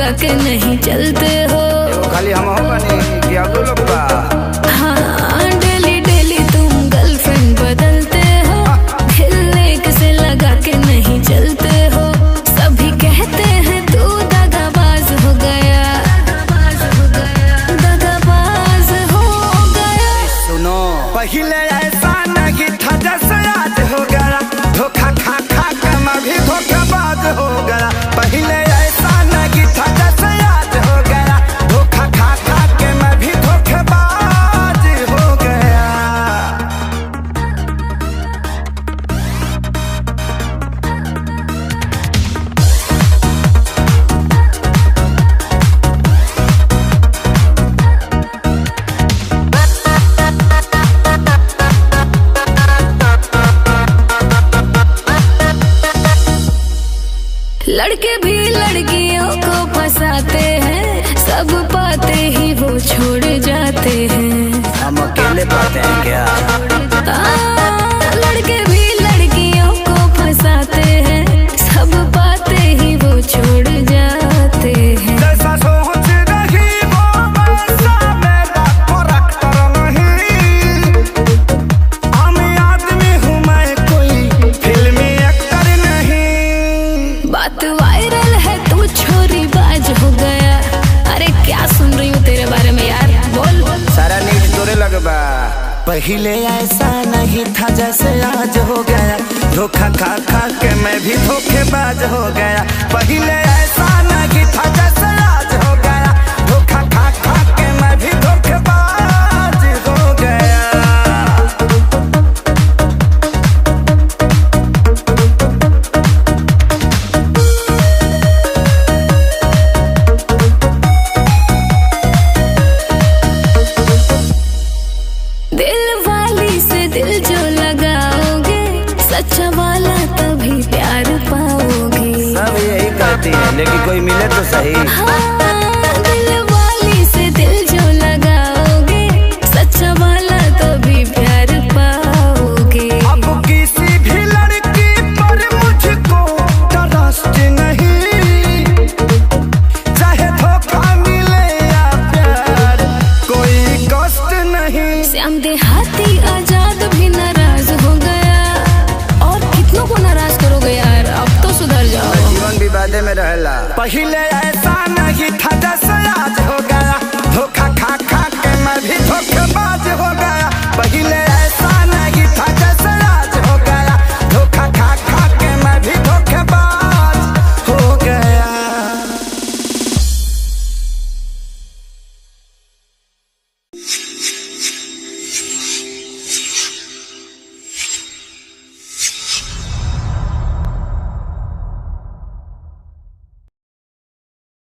लगा के नहीं चलते हो। खाली हम हो बनी कि अब्दुल लोग बा। हाँ डेली डेली तुम गर्लफ्रेंड बदलते हो, दिल एक से लगा के नहीं चलते हो। सभी कहते हैं तू दगाबाज हो गया, दगाबाज हो गया। सुनो पहले ऐसा नहीं था जैसे आज हो गया, धोखा खा खा के मैं भी धोखेबाज हो गया। पहले ऐसा नहीं था जैसे आज हो गया, धोखा खा खा के मैं भी धोखेबाज हो गया। लड़के भी लड़कियों को फंसाते हैं, सब पाते ही वो छोड़ जाते हैं। हम अकेले पाते हैं क्या? लड़के भी लड़कियों को फंसाते हैं, सब पाते ही वो छोड़ जाते हैं। जैसा सोच रही वो वैसा मेरा करैक्टर नहीं, आम आदमी हूँ मैं कोई फिल्मी एक्टर नहीं। बात वायरल है तू छोरी बाज हो गया। अरे क्या सुन रही हूँ तेरे बारे में यार, बोल। सारा नीट तोरे लगबा। पहले ऐसा नहीं था जैसे आज हो गया, धोखा खा खा के मैं भी धोखेबाज हो गया। पहले ऐसा नहीं था जैसे आज हो गया, धोखा खा खा के मैं भी धोखेबाज हो गया। दिल वाली से दिल जो लगाओगे, सच्चा वाला तभी प्यार पाओगे। सब यही कहती है लेकिन कोई मिले तो सही। हाँ, दिल वाली से दिल जो लगाओगे, सच्चा वाला तभी प्यार पाओगे। अब किसी भी लड़की पर मुझको ट्रस्ट नहीं, चाहे धोखा मिले या प्यार कोई कष्ट नहीं। श्याम देहाती आजाद भी नाराज हो गया, और कितनों को नाराज करोगे यार, अब तो सुधर जाओ। जीवन विवादे में रहला। पहले ऐसा